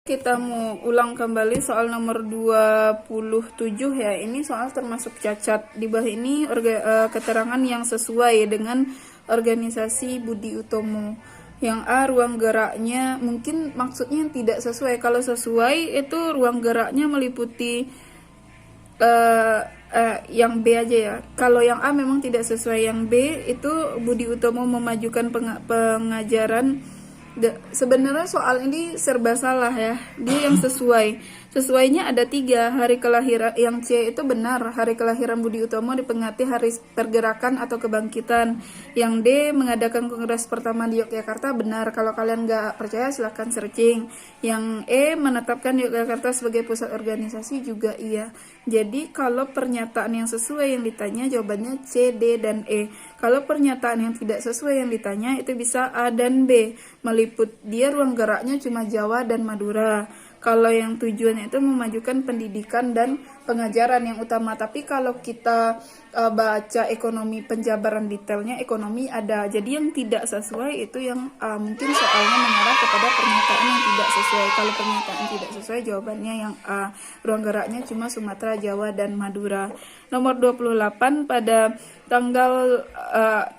Kita mau ulang kembali soal nomor 27 ya. Ini soal termasuk cacat. Di bawah ini keterangan yang sesuai dengan organisasi Budi Utomo. Yang A, ruang geraknya mungkin maksudnya tidak sesuai. Kalau sesuai itu ruang geraknya meliputi yang B aja ya. Kalau yang A memang tidak sesuai. Yang B itu Budi Utomo memajukan pengajaran. Sebenarnya soal ini serba salah ya. Dia yang sesuainya ada 3. Hari kelahiran yang C itu benar, hari kelahiran Budi Utomo diperingati hari pergerakan atau kebangkitan. Yang D, mengadakan kongres pertama di Yogyakarta, benar. Kalau kalian nggak percaya silahkan searching. Yang E, menetapkan Yogyakarta sebagai pusat organisasi, juga iya. Jadi kalau pernyataan yang sesuai yang ditanya jawabannya C, D, dan E. Kalau pernyataan yang tidak sesuai yang ditanya itu bisa A dan B. Meliput dia ruang geraknya cuma Jawa dan Madura. Kalau yang tujuannya itu memajukan pendidikan dan pengajaran yang utama. Tapi kalau kita baca ekonomi, penjabaran detailnya ekonomi ada. Jadi yang tidak sesuai itu yang mungkin soalnya mengarah kepada pernyataan yang tidak sesuai. Kalau pernyataan tidak sesuai jawabannya yang A. Ruang geraknya cuma Sumatera, Jawa, dan Madura. Nomor 28 pada tanggal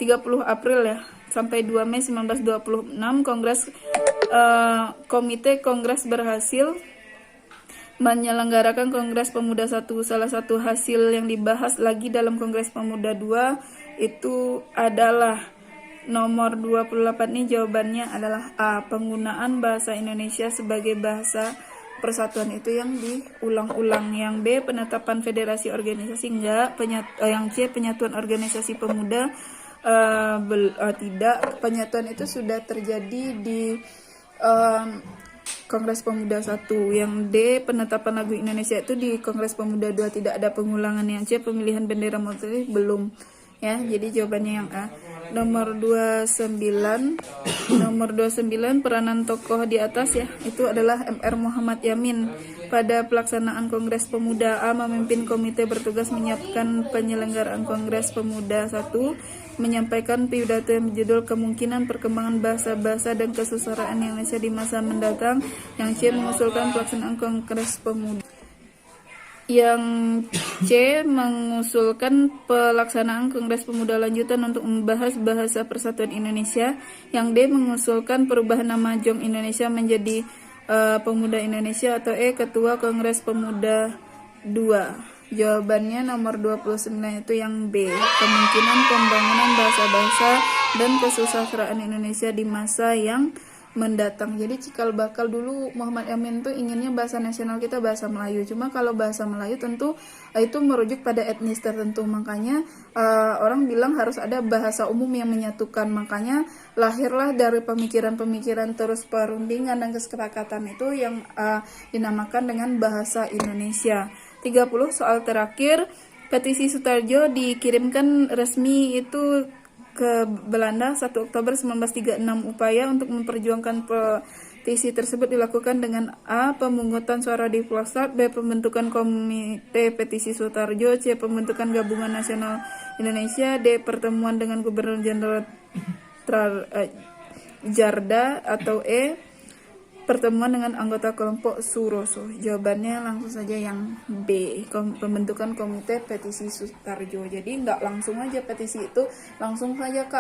30 April ya sampai 2 Mei 1926 Komite Kongres berhasil menyelenggarakan Kongres Pemuda 1. Salah satu hasil yang dibahas lagi dalam Kongres Pemuda 2 itu adalah nomor 28. Ini jawabannya adalah A. Penggunaan bahasa Indonesia sebagai bahasa persatuan, itu yang diulang-ulang. Yang B, penetapan federasi organisasi, enggak. Yang C, penyatuan organisasi pemuda, tidak. Penyatuan itu sudah terjadi di Kongres Pemuda 1. Yang D, penetapan lagu Indonesia itu di Kongres Pemuda 2, tidak ada pengulangan. Yang C, pemilihan bendera motif, belum ya. Jadi jawabannya yang A. Nomor 29 peranan tokoh di atas ya, itu adalah MR Muhammad Yamin. Pada pelaksanaan Kongres Pemuda, A, memimpin komite bertugas menyiapkan penyelenggaraan Kongres Pemuda 1, menyampaikan pidato yang berjudul kemungkinan perkembangan bahasa-bahasa dan kesusastraan Indonesia di masa mendatang. Yang C, mengusulkan pelaksanaan Kongres Pemuda. Yang C, mengusulkan pelaksanaan Kongres Pemuda lanjutan untuk membahas bahasa persatuan Indonesia. Yang D, mengusulkan perubahan nama Jong Indonesia menjadi Pemuda Indonesia. Atau E, Ketua Kongres Pemuda 2. Jawabannya nomor 29 itu yang B, kemungkinan pembangunan bahasa-bahasa dan kesusastraan Indonesia di masa yang mendatang. Jadi cikal bakal dulu Muhammad Yamin tuh inginnya bahasa nasional kita bahasa Melayu. Cuma kalau bahasa Melayu tentu itu merujuk pada etnis tertentu. Makanya orang bilang harus ada bahasa umum yang menyatukan. Makanya lahirlah dari pemikiran-pemikiran terus perundingan dan kesepakatan itu yang dinamakan dengan bahasa Indonesia. 30 soal terakhir, petisi Sutarjo dikirimkan resmi itu ke Belanda 1 Oktober 1936. Upaya untuk memperjuangkan petisi tersebut dilakukan dengan A, pemungutan suara di Polsat, B, pembentukan komite petisi Sutarjo, C, pembentukan gabungan nasional Indonesia, D, pertemuan dengan Gubernur Jenderal Djarda, atau E, pertemuan dengan anggota kelompok Suroso. Jawabannya langsung saja yang B, pembentukan komite petisi Sutarjo. Jadi nggak langsung aja petisi itu langsung saja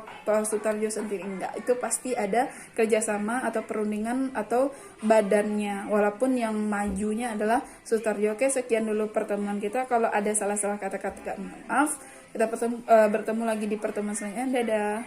Pak Sutarjo sendiri, enggak. Itu pasti ada kerjasama atau perundingan atau badannya, walaupun yang majunya adalah Sutarjo. Oke, sekian dulu pertemuan kita. Kalau ada salah-salah kata-kata maaf. Kita bertemu lagi di pertemuan selanjutnya. Dadah.